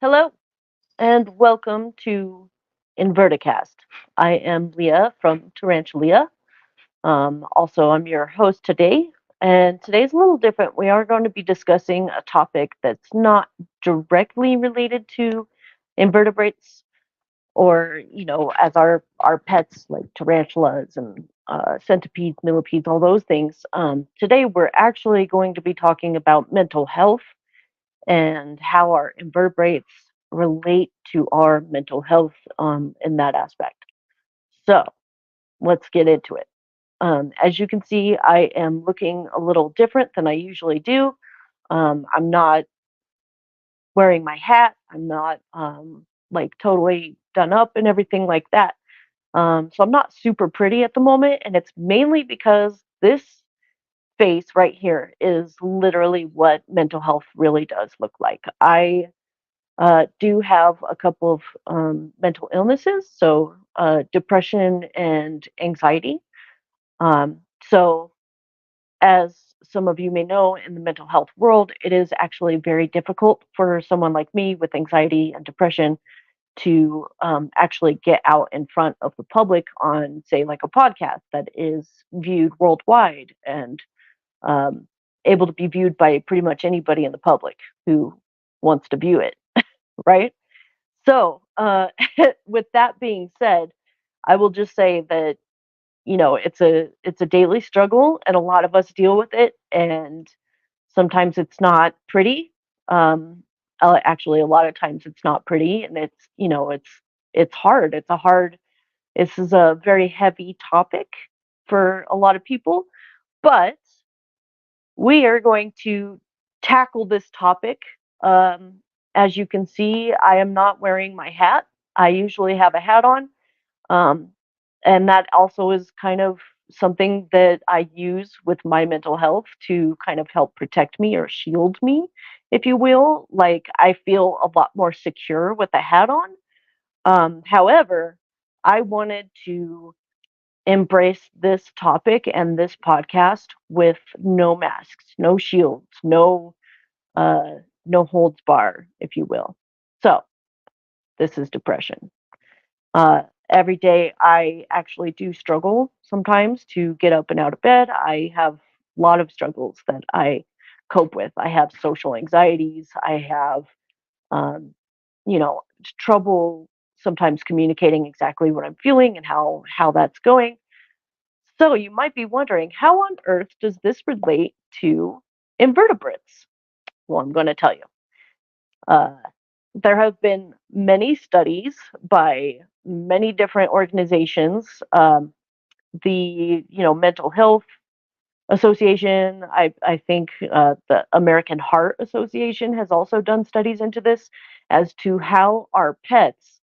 Hello and welcome to InvertiCast. I am Leah from Tarantula. Also, I'm your host today, and today's a little different. We are going to be discussing a topic that's not directly related to invertebrates or, as our pets like tarantulas and centipedes, millipedes, all those things. Today, we're actually going to be talking about mental health and how our invertebrates relate to our mental health in that aspect. So let's get into it. As you can see, I am looking a little different than I usually do. I'm not wearing my hat. I'm not like totally done up and everything like that. So I'm not super pretty at the moment, and it's mainly because this face right here is literally what mental health really does look like. I do have a couple of mental illnesses, so depression and anxiety. So, as some of you may know, in the mental health world, it is actually very difficult for someone like me with anxiety and depression to actually get out in front of the public on, say, like a podcast that is viewed worldwide and um, able to be viewed by pretty much anybody in the public who wants to view it, right? So, with that being said, I will just say that it's a daily struggle, and a lot of us deal with it, and sometimes it's not pretty. Um, Actually, a lot of times it's not pretty, and it's hard. It's a hard. This is a very heavy topic for a lot of people, but we are going to tackle this topic. Um, as you can see, I am not wearing my hat. I usually have a hat on. Um, and that also is kind of something that I use with my mental health to kind of help protect me or shield me, if you will. Like, I feel a lot more secure with a hat on. However, I wanted to embrace this topic and this podcast with no masks, no shields, uh, no holds bar, if you will. So this is depression. Uh, every day, I actually do struggle sometimes to get up and out of bed. I have a lot of struggles that I cope with. I have social anxieties. I have, um, trouble sometimes communicating exactly what I'm feeling and how that's going. So you might be wondering, how on earth does this relate to invertebrates? Well, I'm going to tell you. Uh, there have been many studies by many different organizations. The Mental Health Association, I think the American Heart Association has also done studies into this as to how our pets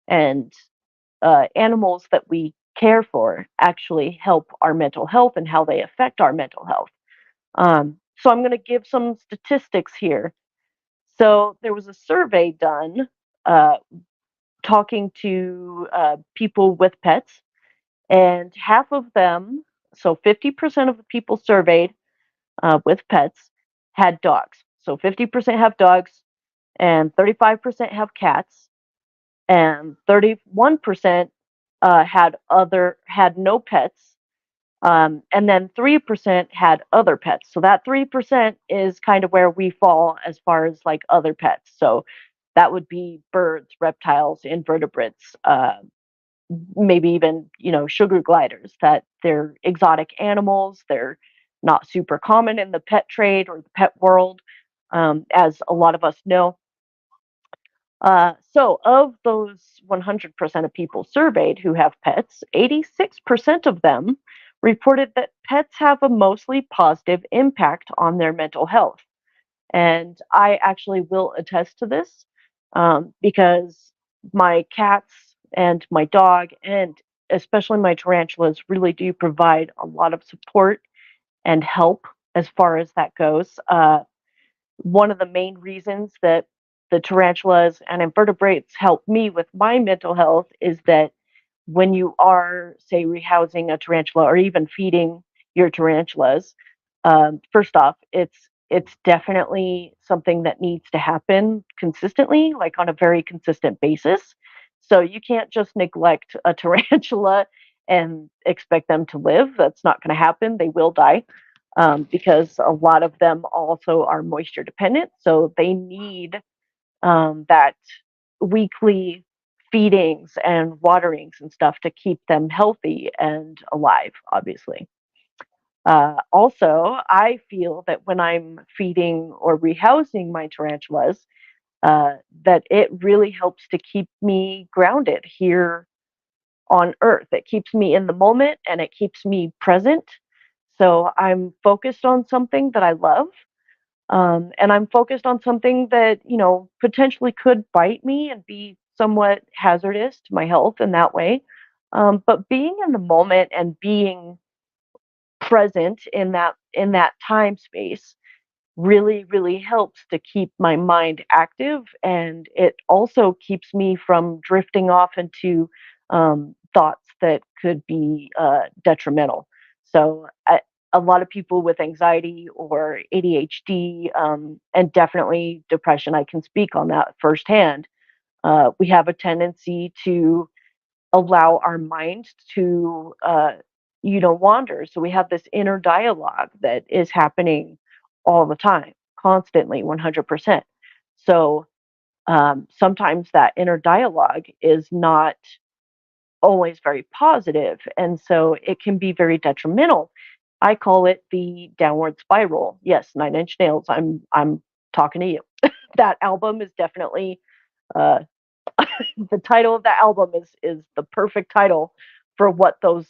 and animals that we care for actually help our mental health and how they affect our mental health. So I'm going to give some statistics here. So there was a survey done uh, talking to people with pets, and half of them, so 50% of the people surveyed with pets, had dogs. So 50% have dogs, and 35% have cats, and 31% had no pets, and then 3% had other pets. So that 3% is kind of where we fall as far as like other pets. So that would be birds, reptiles, invertebrates, maybe even, sugar gliders, that they're exotic animals. They're not super common in the pet trade or the pet world, as a lot of us know. So, of those 100% of people surveyed who have pets, 86% of them reported that pets have a mostly positive impact on their mental health. And I actually will attest to this because my cats and my dog, and especially my tarantulas, really do provide a lot of support and help as far as that goes. One of the main reasons that the tarantulas and invertebrates help me with my mental health is that when you are, say, rehousing a tarantula or even feeding your tarantulas, first off, it's it's definitely something that needs to happen consistently, like on a very consistent basis. So you can't just neglect a tarantula and expect them to live. That's not going to happen. They will die, because a lot of them also are moisture dependent. So they need that weekly feedings and waterings and stuff to keep them healthy and alive, obviously. Also, I feel that when I'm feeding or rehousing my tarantulas, that it really helps to keep me grounded here on Earth. It keeps me in the moment and it keeps me present. So I'm focused on something that I love, and I'm focused on something that, potentially could bite me and be somewhat hazardous to my health in that way. But being in the moment and being present in that time space really really helps to keep my mind active, and it also keeps me from drifting off into thoughts that could be detrimental. So a lot of people with anxiety or ADHD, and definitely depression, I can speak on that firsthand. We have a tendency to allow our mind to wander. So we have this inner dialogue that is happening all the time, constantly, 100%. So sometimes that inner dialogue is not always very positive, and so it can be very detrimental. I call it the downward spiral. Yes, Nine Inch Nails, I'm talking to you. That album is definitely uh, the title of the album is the perfect title for what those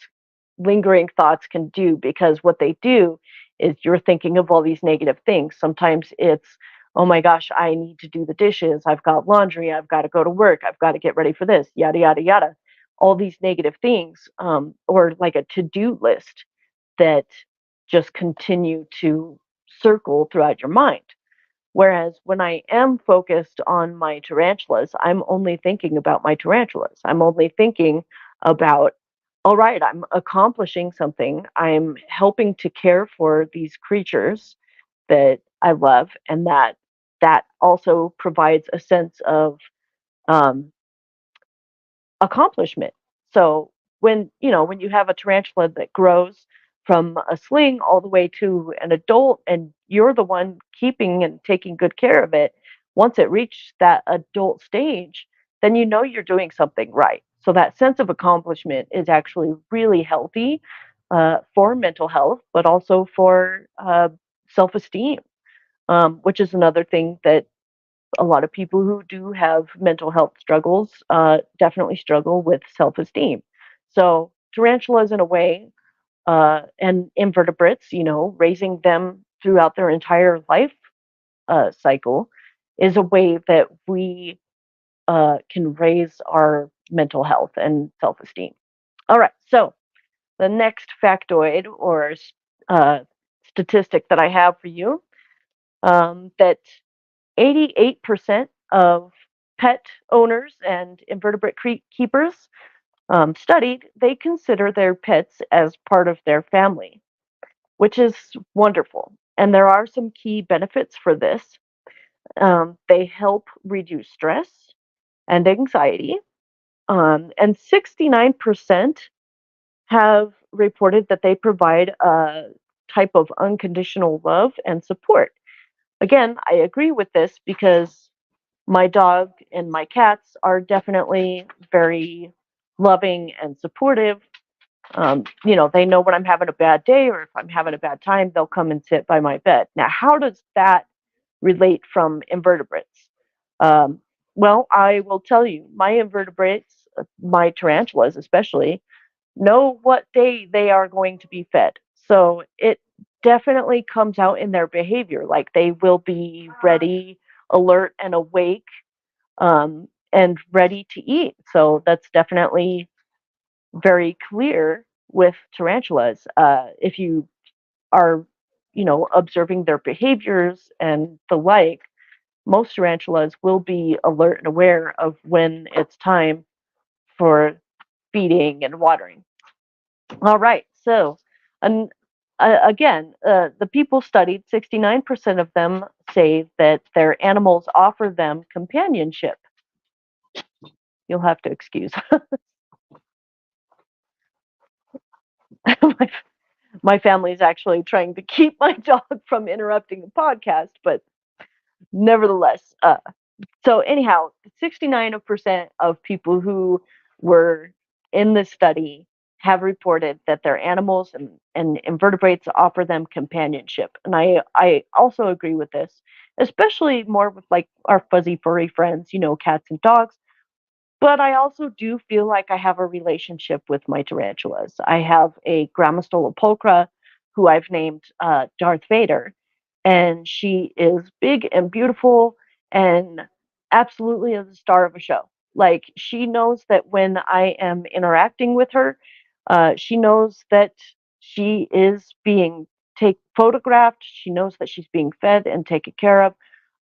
lingering thoughts can do, because what they do is you're thinking of all these negative things. Sometimes it's, oh my gosh, I need to do the dishes, I've got laundry, I've got to go to work, I've got to get ready for this, yada yada yada, all these negative things, or like a to-do list that just continue to circle throughout your mind. Whereas when I am focused on my tarantulas, I'm only thinking about my tarantulas. I'm only thinking about, all right, I'm accomplishing something. I'm helping to care for these creatures that I love, and that also provides a sense of um, accomplishment. So when you have a tarantula that grows from a sling all the way to an adult, and you're the one keeping and taking good care of it, once it reaches that adult stage, then you know you're doing something right. So that sense of accomplishment is actually really healthy, for mental health, but also for self-esteem, which is another thing that a lot of people who do have mental health struggles definitely struggle with self-esteem. So tarantulas, in a way, and invertebrates, raising them throughout their entire life cycle, is a way that we can raise our mental health and self-esteem. All right, so the next factoid or uh, statistic that I have for you, that 88% of pet owners and invertebrate keepers studied, they consider their pets as part of their family, which is wonderful. And there are some key benefits for this. They help reduce stress and anxiety. And 69% have reported that they provide a type of unconditional love and support. Again, I agree with this because my dog and my cats are definitely very loving and supportive. They know when I'm having a bad day or if I'm having a bad time, they'll come and sit by my bed. Now, how does that relate from invertebrates? Um, well, I will tell you, my invertebrates, my tarantulas especially, know what day they are going to be fed. So it definitely comes out in their behavior. Like they will be ready, alert, and awake, and ready to eat. So that's definitely very clear with tarantulas. If you are, observing their behaviors and the like, most tarantulas will be alert and aware of when it's time for feeding and watering. All right. So, again, the people studied, 69% of them say that their animals offer them companionship. You'll have to excuse. my, my family is actually trying to keep my dog from interrupting the podcast, but nevertheless, so anyhow, 69% of people who were in this study have reported that their animals and invertebrates offer them companionship. And I also agree with this, especially more with like our fuzzy furry friends, cats and dogs. But I also do feel like I have a relationship with my tarantulas. I have a Grammostola pulchra who I've named Darth Vader, and she is big and beautiful and absolutely is the star of a show. Like, she knows that when I am interacting with her, she knows that she is being take photographed. She knows that she's being fed and taken care of.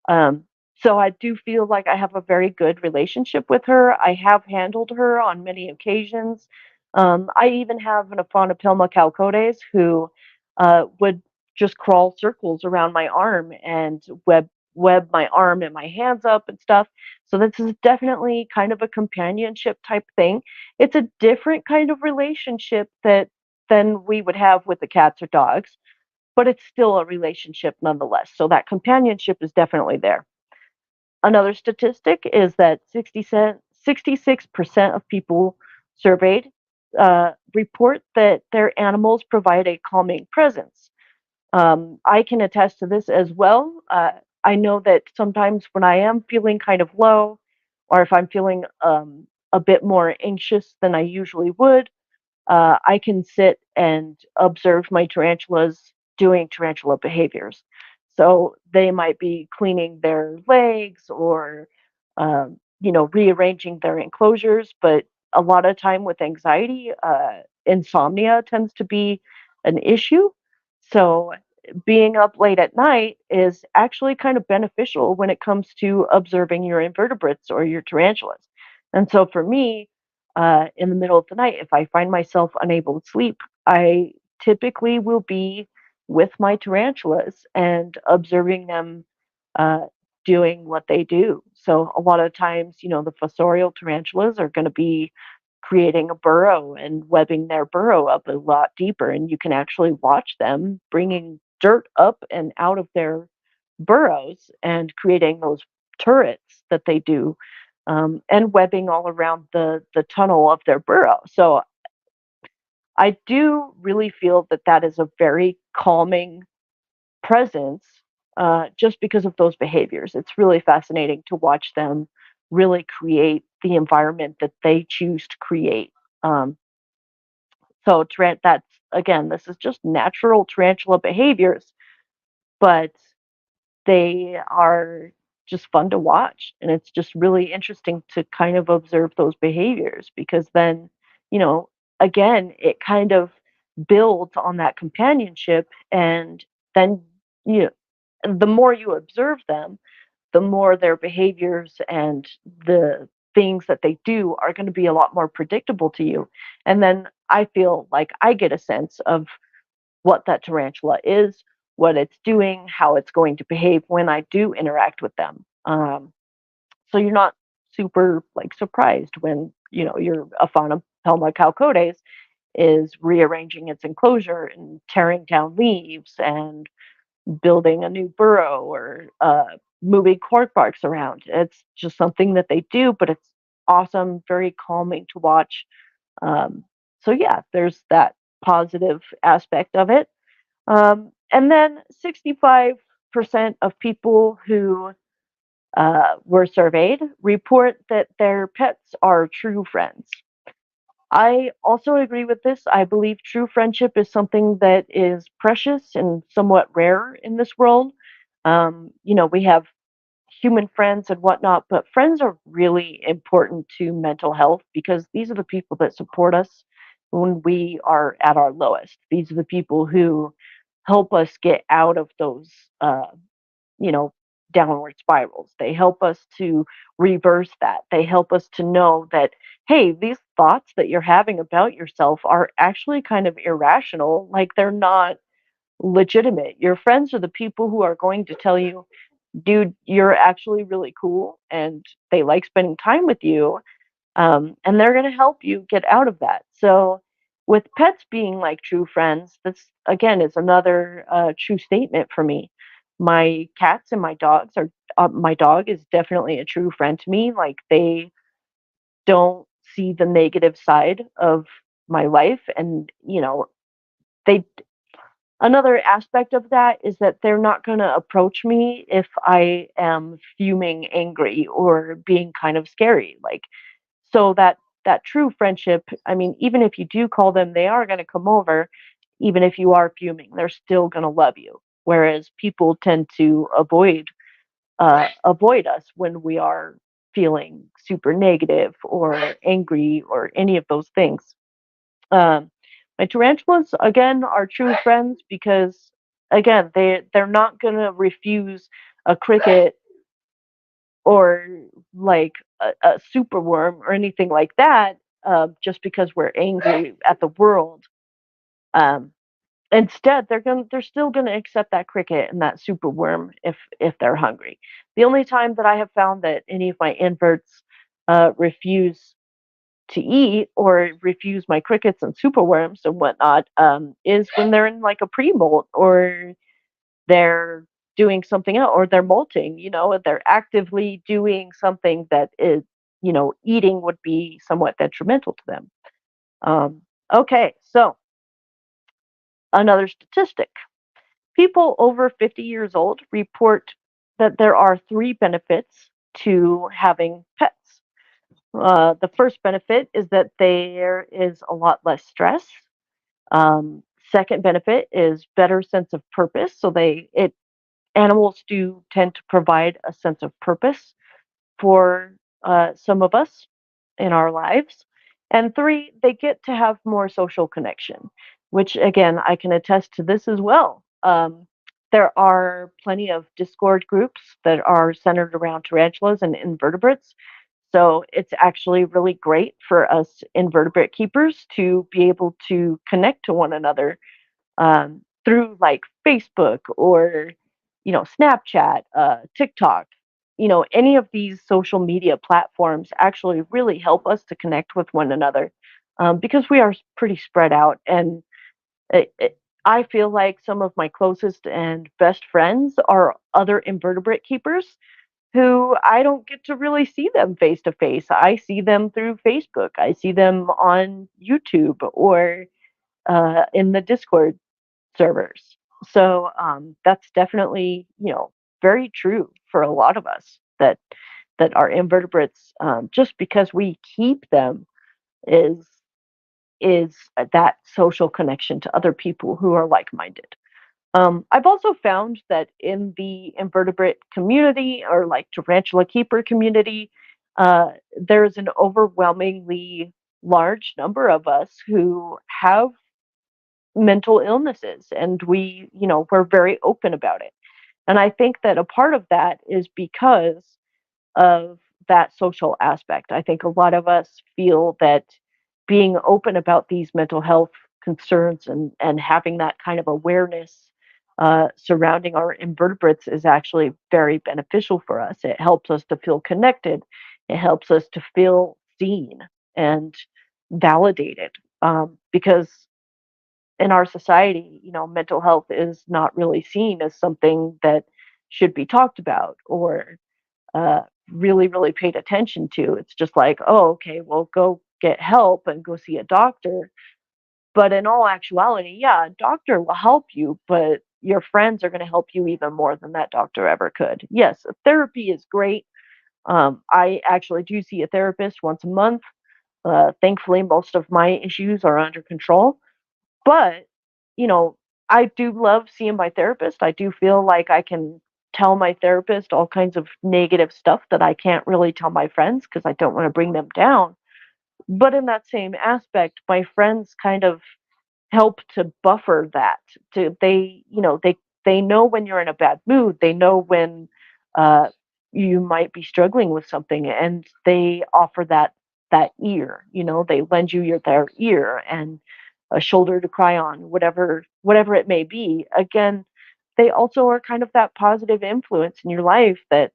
Um, so I do feel like I have a very good relationship with her. I have handled her on many occasions. I even have an Aphanopelma chalcodes who would just crawl circles around my arm and web my arm and my hands up and stuff. So this is definitely kind of a companionship type thing. It's a different kind of relationship that than we would have with the cats or dogs, but it's still a relationship nonetheless. So that companionship is definitely there. Another statistic is that 66% of people surveyed report that their animals provide a calming presence. I can attest to this as well. I know that sometimes when I am feeling kind of low, or if I'm feeling a bit more anxious than I usually would, I can sit and observe my tarantulas doing tarantula behaviors. So they might be cleaning their legs or, rearranging their enclosures. But a lot of time with anxiety, insomnia tends to be an issue. So being up late at night is actually kind of beneficial when it comes to observing your invertebrates or your tarantulas. And so for me, in the middle of the night, if I find myself unable to sleep, I typically will be with my tarantulas and observing them uh, doing what they do. So a lot of times, the fossorial tarantulas are going to be creating a burrow and webbing their burrow up a lot deeper, and you can actually watch them bringing dirt up and out of their burrows and creating those turrets that they do, and webbing all around the tunnel of their burrow. So I do really feel that that is a very calming presence, just because of those behaviors. It's really fascinating to watch them really create the environment that they choose to create. Um, that's again, this is just natural tarantula behaviors, but they are just fun to watch. And it's just really interesting to kind of observe those behaviors because then, you know, again, it kind of builds on that companionship. And then, you the more you observe them, the more their behaviors and the things that they do are going to be a lot more predictable to you. And then I feel like I get a sense of what that tarantula is, what it's doing, how it's going to behave when I do interact with them. So you're not super like surprised when your Aphanopelma chalcodes is rearranging its enclosure and tearing down leaves and building a new burrow or moving cork barks around. It's just something that they do, but it's awesome, very calming to watch. Um, so yeah, there's that positive aspect of it. And then 65% of people who were surveyed report that their pets are true friends. I also agree with this. I believe true friendship is something that is precious and somewhat rare in this world. We have human friends and whatnot, but friends are really important to mental health because these are the people that support us when we are at our lowest. These are the people who help us get out of those, uh, you know, downward spirals. They help us to reverse that. They help us to know that, hey, these thoughts that you're having about yourself are actually kind of irrational. Like they're not. legitimate. Your friends are the people who are going to tell you, dude, you're actually really cool and they like spending time with you. And they're going to help you get out of that. So, with pets being like true friends, that's again is another true statement for me. My cats and my dogs are. My dog is definitely a true friend to me. Like they don't see the negative side of my life, and they another aspect of that is that they're not going to approach me if I am fuming angry or being kind of scary. Like so that true friendship, I mean, even if you do call them, they are going to come over. Even if you are fuming, they're still going to love you. Whereas people tend to avoid us when we are feeling super negative or angry or any of those things. Um, my tarantulas again are true friends because again they're not going to refuse a cricket or like a super worm or anything like that, just because we're angry at the world. Um, Instead, they're still gonna accept that cricket and that super worm if they're hungry. The only time that I have found that any of my inverts refuse to eat or refuse my crickets and super worms and whatnot is when they're in like a pre-molt or they're doing something else or they're molting, they're actively doing something that is, eating would be somewhat detrimental to them. Okay, so another statistic. People over 50 years old report that there are three benefits to having pets. The first benefit is that there is a lot less stress. Um, Second benefit is better sense of purpose. So animals do tend to provide a sense of purpose for some of us in our lives. And three, they get to have more social connection, which again, I can attest to this as well. There are plenty of Discord groups that are centered around tarantulas and invertebrates. So it's actually really great for us invertebrate keepers to be able to connect to one another through like Facebook or Snapchat, TikTok. Any of these social media platforms actually really help us to connect with one another because we are pretty spread out. And I feel like some of my closest and best friends are other invertebrate keepers who I don't get to really see them face to face. I see them through Facebook. I see them on YouTube or in the Discord servers. So that's definitely, very true for a lot of us that are invertebrates. Just because we keep them is that social connection to other people who are like-minded. I've also found that in the invertebrate community or like tarantula keeper community, there's an overwhelmingly large number of us who have mental illnesses and we're very open about it. And I think that a part of that is because of that social aspect. I think a lot of us feel that being open about these mental health concerns and having that kind of awareness surrounding our invertebrates is actually very beneficial for us. It helps us to feel connected. It helps us to feel seen and validated because in our society, mental health is not really seen as something that should be talked about or uh, really, really paid attention to. It's just like, oh, okay, well, go get help and go see a doctor. But in all actuality, yeah, a doctor will help you, but your friends are going to help you even more than that doctor ever could. Yes, therapy is great. I actually do see a therapist once a month. Thankfully, most of my issues are under control. But, you know, I do love seeing my therapist. I do feel like I can tell my therapist all kinds of negative stuff that I can't really tell my friends because I don't want to bring them down. But in that same aspect, my friends kind of help to buffer that. They know when you're in a bad mood. They know when uh, you might be struggling with something, and they offer that ear. They lend you their ear, and a shoulder to cry on, whatever it may be. Again, they also are kind of that positive influence in your life that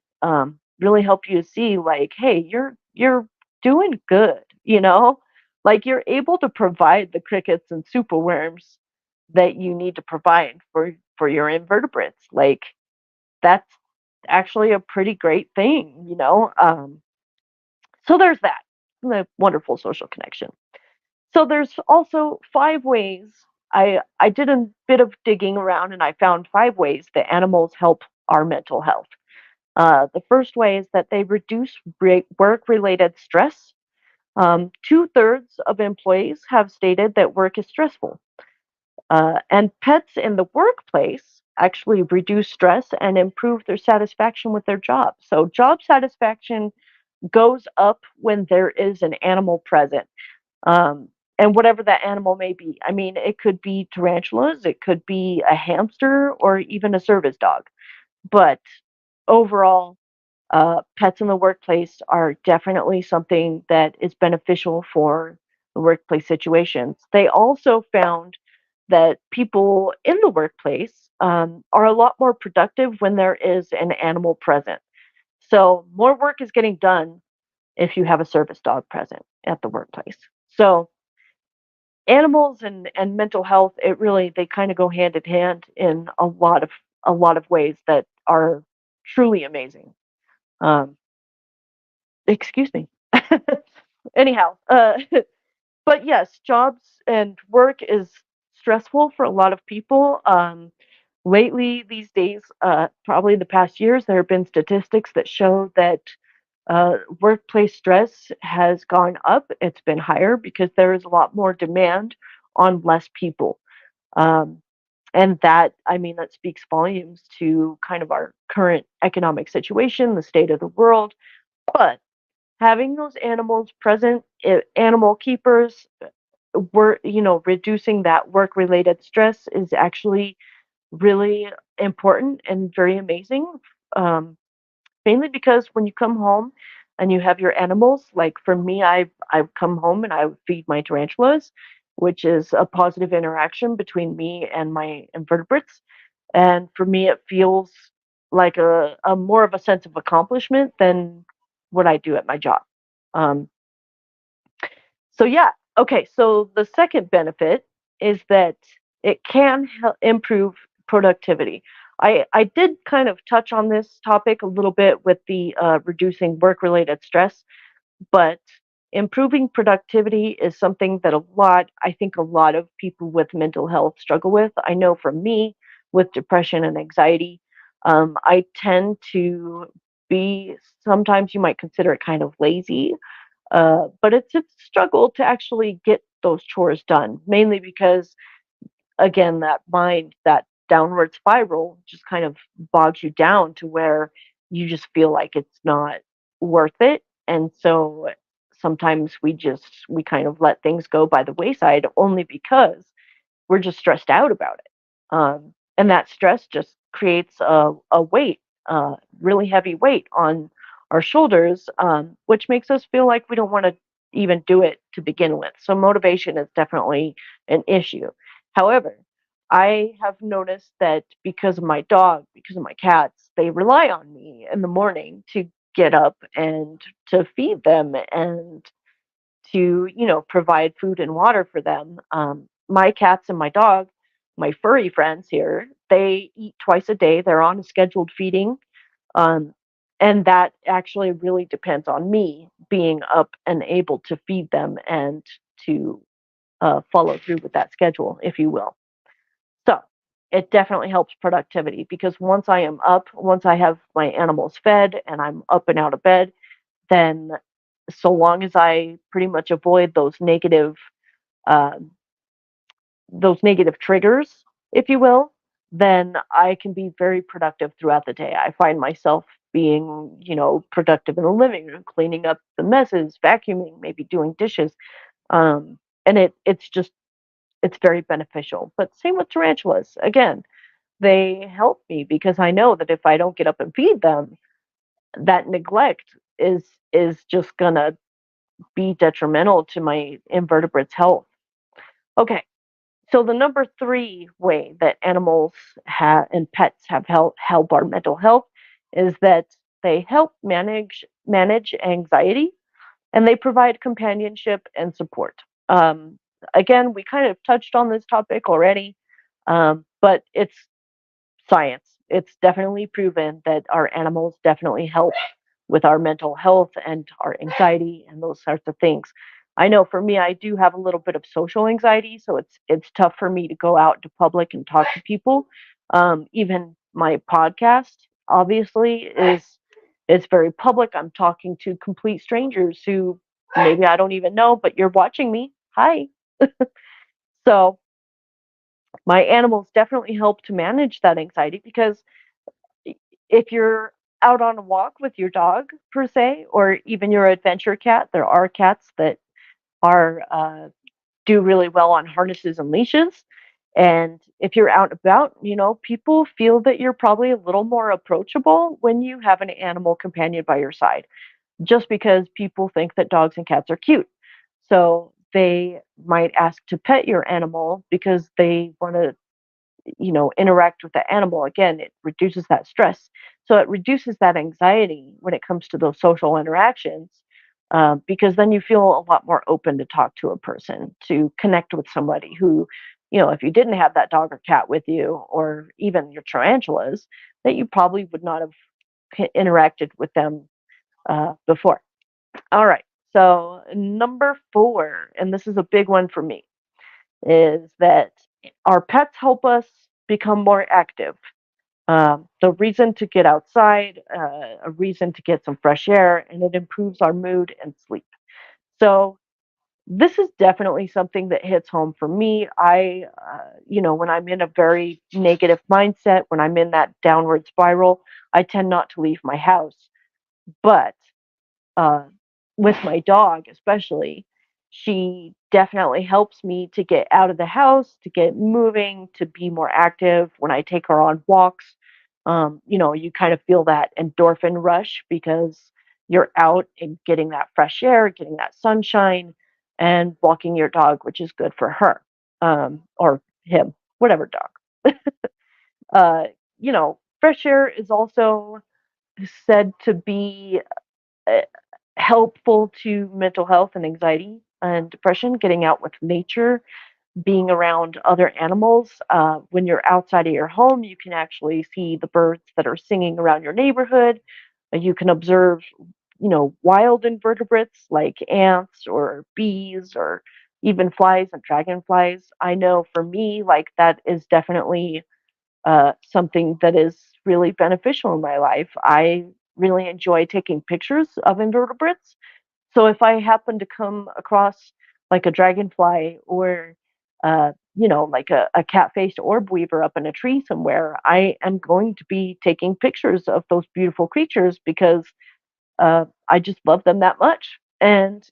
really help you to see like, hey, you're doing good, like you're able to provide the crickets and superworms that you need to provide for your invertebrates. Like that's actually a pretty great thing. So there's that, the wonderful social connection. So there's also 5 ways. I did a bit of digging around and I found 5 ways that animals help our mental health. The first way is that they reduce work-related stress. 2/3 of employees have stated that work is stressful. And pets in the workplace actually reduce stress and improve their satisfaction with their job. So job satisfaction goes up when there is an animal present, and whatever that animal may be. I mean, it could be tarantulas, it could be a hamster, or even a service dog. But overall, pets in the workplace are definitely something that is beneficial for the workplace situations. They also found that people in the workplace are a lot more productive when there is an animal present. So more work is getting done if you have a service dog present at the workplace. So animals and mental health, it really they kind of go hand in hand in a lot of ways that are truly amazing. Um, excuse me. Anyhow, but yes, jobs and work is stressful for a lot of people. Lately, these days, probably the past years, there have been statistics that show that workplace stress has gone up. It's been higher because there is a lot more demand on less people. Um, and that, I mean, that speaks volumes to kind of our current economic situation, the state of the world. But having those animals present, animal keepers, reducing that work related stress is actually really important and very amazing. Um, Mainly because when you come home and you have your animals, like for me, I've come home and I would feed my tarantulas, which is a positive interaction between me and my invertebrates. And for me, it feels like a more of a sense of accomplishment than what I do at my job. Um, so yeah, okay. So the second benefit is that it can improve productivity. I did kind of touch on this topic a little bit with the reducing work-related stress, but improving productivity is something that I think a lot of people with mental health struggle with. I know for me, with depression and anxiety, I tend to be, sometimes you might consider it kind of lazy, but it's a struggle to actually get those chores done, mainly because, again, that mind, that downward spiral just kind of bogs you down to where you just feel like it's not worth it. And so sometimes we kind of let things go by the wayside only because we're just stressed out about it. And that stress just creates a weight, really heavy weight on our shoulders, which makes us feel like we don't want to even do it to begin with. So motivation is definitely an issue. However, I have noticed that because of my dog, because of my cats, they rely on me in the morning to get up and to feed them and to, provide food and water for them. My cats and my dog, my furry friends here, they eat twice a day. They're on a scheduled feeding. Um, and that actually really depends on me being up and able to feed them and to follow through with that schedule, if you will. So it definitely helps productivity because once I have my animals fed and I'm up and out of bed, then so long as I pretty much avoid um, those negative triggers, if you will, then I can be very productive throughout the day. I find myself being, productive in the living room, cleaning up the messes, vacuuming, maybe doing dishes. And it's very beneficial. But same with tarantulas. Again, they help me because I know that if I don't get up and feed them, that neglect is just gonna be detrimental to my invertebrates' health. Okay, So the number three way that animals and pets have help our mental health is that they help manage anxiety, and they provide companionship and support. Um, Again, we kind of touched on this topic already, but it's science. It's definitely proven that our animals definitely help with our mental health and our anxiety and those sorts of things. I know for me, I do have a little bit of social anxiety, so it's tough for me to go out into public and talk to people. Even my podcast, obviously, is very public. I'm talking to complete strangers who maybe I don't even know, but you're watching me. Hi. So my animals definitely help to manage that anxiety because if you're out on a walk with your dog per se, or even your adventure cat, there are cats that are do really well on harnesses and leashes. And if you're out and about, people feel that you're probably a little more approachable when you have an animal companion by your side, just because people think that dogs and cats are cute. So they might ask to pet your animal because they want to interact with the animal. Again, it reduces that stress, so it reduces that anxiety when it comes to those social interactions, because then you feel a lot more open to talk to a person, to connect with somebody who, if you didn't have that dog or cat with you, or even your tarantulas, that you probably would not have interacted with them before. All right, so number four, and this is a big one for me, is that our pets help us become more active. The reason to get outside, a reason to get some fresh air, and it improves our mood and sleep. So this is definitely something that hits home for me. When I'm in a very negative mindset, when I'm in that downward spiral, I tend not to leave my house. But uh, with my dog, especially, she definitely helps me to get out of the house, to get moving, to be more active. When I take her on walks, you kind of feel that endorphin rush because you're out and getting that fresh air, getting that sunshine, and walking your dog, which is good for her, or him, whatever dog. uh, Fresh air is also said to be uh, helpful to mental health and anxiety and depression. Getting out with nature, being around other animals. When you're outside of your home, you can actually see the birds that are singing around your neighborhood. You can observe, wild invertebrates like ants or bees or even flies and dragonflies. I know for me, like that is definitely something that is really beneficial in my life. I really enjoy taking pictures of invertebrates. So if I happen to come across like a dragonfly or like a cat-faced orb weaver up in a tree somewhere, I am going to be taking pictures of those beautiful creatures because I just love them that much. And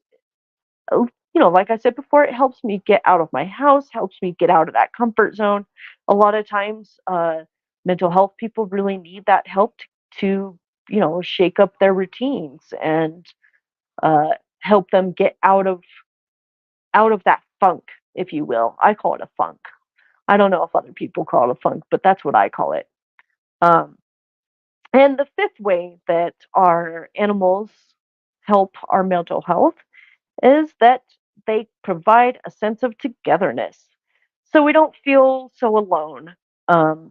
like I said before, it helps me get out of my house, helps me get out of that comfort zone. A lot of times, mental health people really need that help to shake up their routines and uh, help them get out of that funk, if you will. I call it a funk. I don't know if other people call it a funk, but that's what I call it. Um, and the fifth way that our animals help our mental health is that they provide a sense of togetherness. So we don't feel so alone.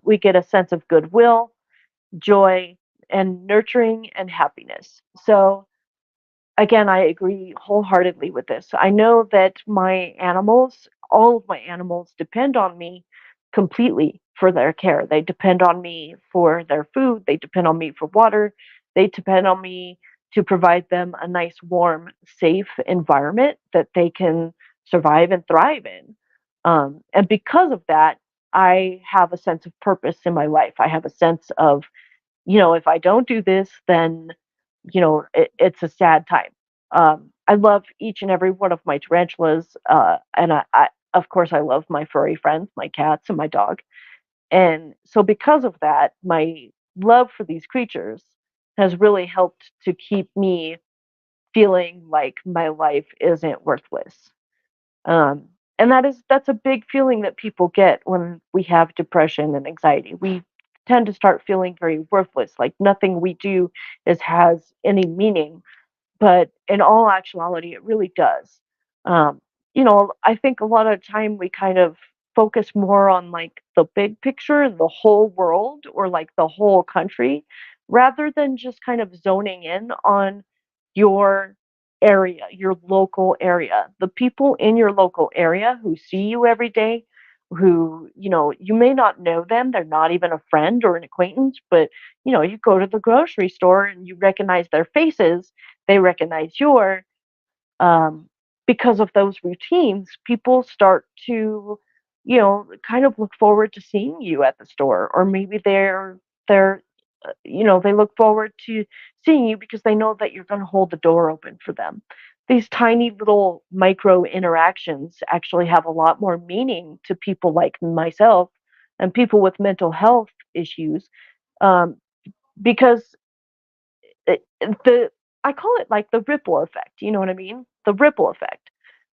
We get a sense of goodwill, joy, and nurturing and happiness. So again, I agree wholeheartedly with this. I know that all of my animals depend on me completely for their care. They depend on me for their food, they depend on me for water, they depend on me to provide them a nice, warm, safe environment that they can survive and thrive in. And because of that, I have a sense of purpose in my life. I have a sense of, if I don't do this, then it's a sad time. I love each and every one of my tarantulas, and of course, I love my furry friends, my cats, and my dog. And so, because of that, my love for these creatures has really helped to keep me feeling like my life isn't worthless. Um, And that's a big feeling that people get when we have depression and anxiety. We tend to start feeling very worthless, like nothing we do has any meaning, but in all actuality, it really does. Um, I think a lot of time we kind of focus more on like the big picture, the whole world, or like the whole country, rather than just kind of zoning in on your area, your local area, the people in your local area who see you every day, who, you may not know them, they're not even a friend or an acquaintance, but you go to the grocery store and you recognize their faces, they recognize your um, because of those routines, people start to, kind of look forward to seeing you at the store, or maybe they're they look forward to seeing you because they know that you're going to hold the door open for them. These tiny little micro interactions actually have a lot more meaning to people like myself and people with mental health issues, um, because the I call it like the ripple effect. You know what I mean? The ripple effect.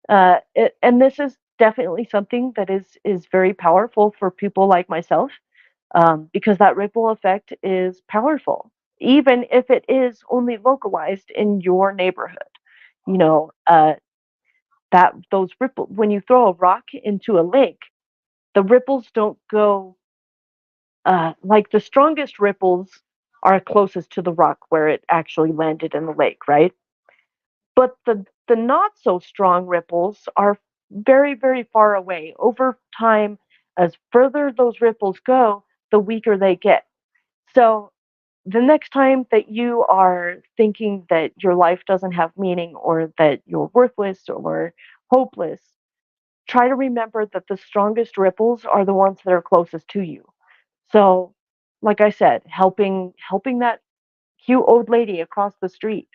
And this is definitely something that is very powerful for people like myself, because that ripple effect is powerful, even if it is only localized in your neighborhood. You know, uh, that those ripple when you throw a rock into a lake, the ripples don't go like the strongest ripples are closest to the rock where it actually landed in the lake, right? But the not so strong ripples are very, very far away. Over time, as further those ripples go, the weaker they get. So the next time that you are thinking that your life doesn't have meaning or that you're worthless or hopeless, try to remember that the strongest ripples are the ones that are closest to you. So, like I said, helping that cute old lady across the street,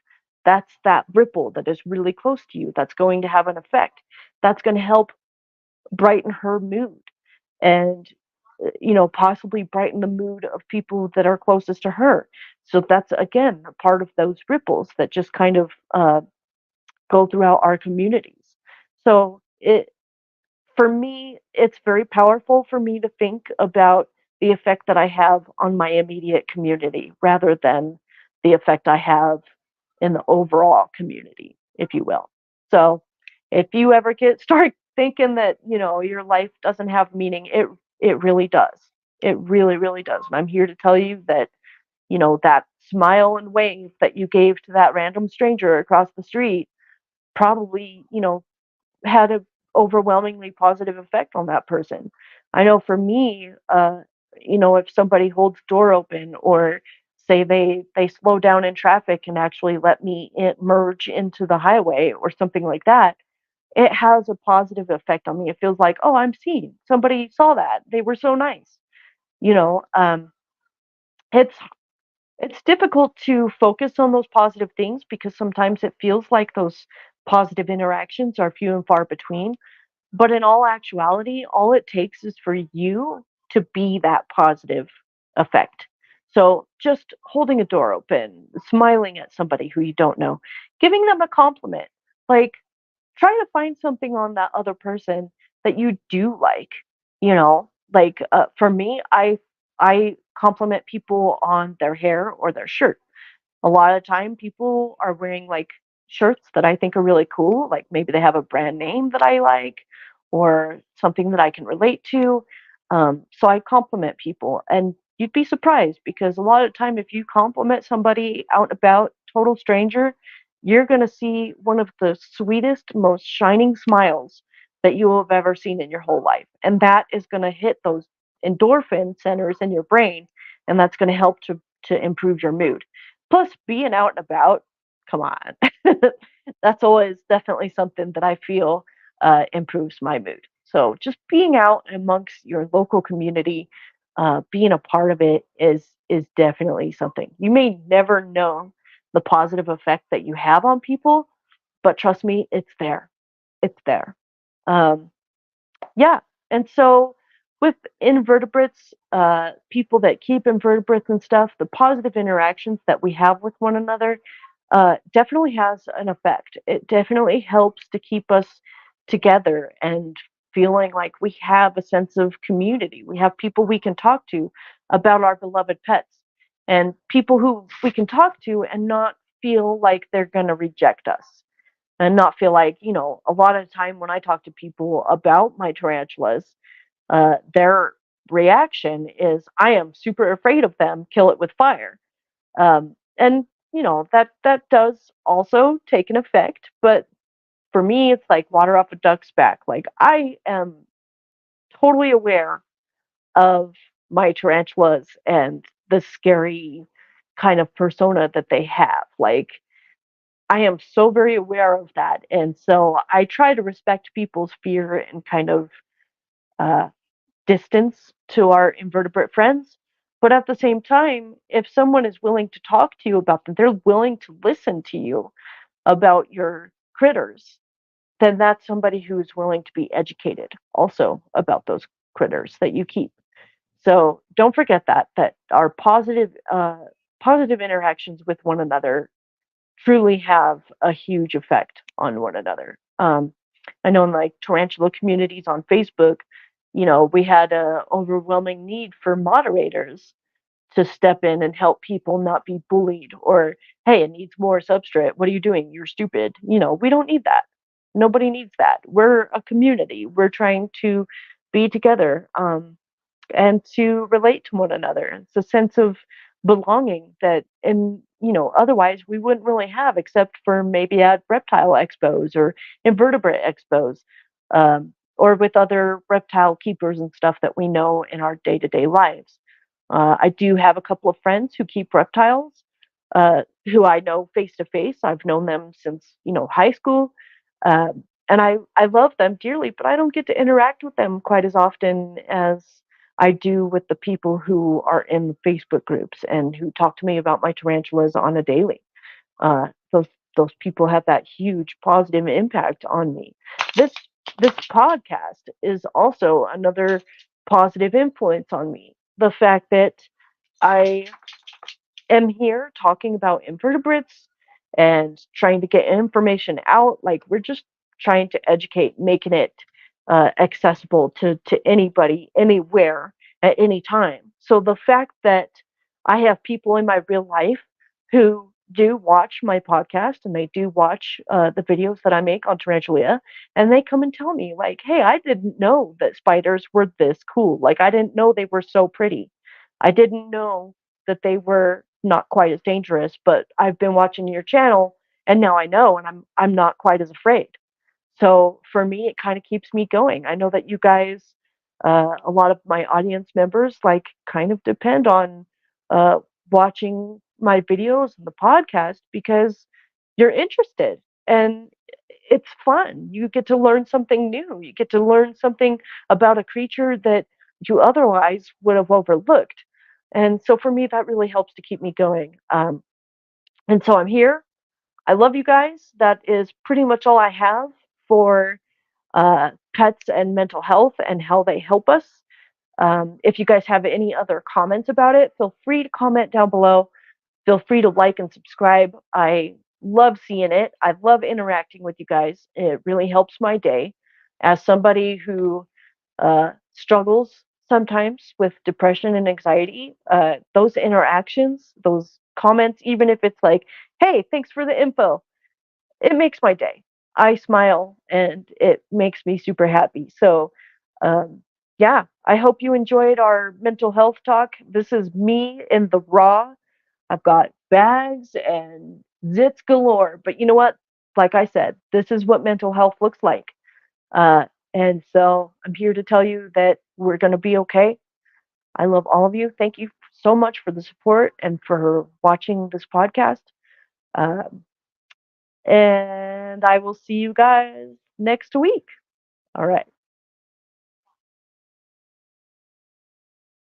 that's that ripple that is really close to you. That's going to have an effect. That's going to help brighten her mood and possibly brighten the mood of people that are closest to her. So that's again a part of those ripples that just kind of go throughout our communities. So it for me, it's very powerful for me to think about the effect that I have on my immediate community rather than the effect I have in the overall community, if you will. So if you ever start thinking that, your life doesn't have meaning, it really does. It really, really does. And I'm here to tell you that, that smile and wave that you gave to that random stranger across the street probably, had a overwhelmingly positive effect on that person. I know for me, if somebody holds door open or say they slow down in traffic and actually let me merge into the highway or something like that, it has a positive effect on me. It feels like, oh, I'm seen. Somebody saw that. They were so nice. You know, um, it's it's difficult to focus on those positive things because sometimes it feels like those positive interactions are few and far between, but in all actuality, all it takes is for you to be that positive effect. So just holding a door open, smiling at somebody who you don't know, giving them a compliment. Like try to find something on that other person that you do like, like for me, I compliment people on their hair or their shirt. A lot of time people are wearing like shirts that I think are really cool, like maybe they have a brand name that I like or something that I can relate to. So I compliment people, and you'd be surprised because a lot of time if you compliment somebody out and about, total stranger, you're going to see one of the sweetest, most shining smiles that you will have ever seen in your whole life. And that is going to hit those endorphin centers in your brain, and that's going to help to improve your mood. Plus, being out and about, come on. That's always definitely something that I feel improves my mood. So, just being out amongst your local community, being a part of it is definitely something. You may never know the positive effect that you have on people, but trust me, it's there. It's there. Um, yeah. And so with invertebrates, people that keep invertebrates and stuff, the positive interactions that we have with one another definitely has an effect. It definitely helps to keep us together and feeling like we have a sense of community. We have people we can talk to about our beloved pets, and people who we can talk to and not feel like they're going to reject us, and not feel like, a lot of the time when I talk to people about my tarantulas, their reaction is, I am super afraid of them, kill it with fire. And that does also take an effect, but for me, it's like water off a duck's back. Like, I am totally aware of my tarantulas and the scary kind of persona that they have. Like, I am so very aware of that. And so I try to respect people's fear and kind of uh, distance to our invertebrate friends. But at the same time, if someone is willing to talk to you about them, they're willing to listen to you about your critters, then that's somebody who's willing to be educated also about those critters that you keep. So don't forget that our positive interactions with one another truly have a huge effect on one another. I know in like tarantula communities on Facebook, we had a overwhelming need for moderators to step in and help people not be bullied, or, hey, it needs more substrate. What are you doing? You're stupid. We don't need that. Nobody needs that. We're a community. We're trying to be together. And to relate to one another. It's a sense of belonging that, and otherwise we wouldn't really have, except for maybe at reptile expos or invertebrate expos, or with other reptile keepers and stuff that we know in our day-to-day lives. I do have a couple of friends who keep reptiles, who I know face to face. I've known them since high school. And I love them dearly, but I don't get to interact with them quite as often as I do with the people who are in the Facebook groups and who talk to me about my tarantulas on a daily. Those people have that huge positive impact on me. This this podcast is also another positive influence on me. The fact that I am here talking about invertebrates and trying to get information out. Like, we're just trying to educate, making it accessible to anybody, anywhere, at any time. So the fact that I have people in my real life who do watch my podcast and they do watch the videos that I make on Tarantula, and they come and tell me, like, hey, I didn't know that spiders were this cool. Like, I didn't know they were so pretty. I didn't know that they were not quite as dangerous, but I've been watching your channel and now I know, and I'm not quite as afraid. So for me, it kind of keeps me going. I know that you guys, a lot of my audience members, like, kind of depend on uh, watching my videos and the podcast because you're interested and it's fun. You get to learn something new. You get to learn something about a creature that you otherwise would have overlooked. And so for me, that really helps to keep me going. And so I'm here. I love you guys. That is pretty much all I have for pets and mental health and how they help us. If you guys have any other comments about it, feel free to comment down below. Feel free to like and subscribe. I love seeing it. I love interacting with you guys. It really helps my day. As somebody who struggles sometimes with depression and anxiety, those interactions, those comments, even if it's like, hey, thanks for the info, it makes my day. I smile and it makes me super happy. So, yeah, I hope you enjoyed our mental health talk. This is me in the raw. I've got bags and zits galore. But you know what? Like I said, this is what mental health looks like. Uh, and so I'm here to tell you that we're going to be okay. I love all of you. Thank you so much for the support and for watching this podcast. Um, and I will see you guys next week. All right.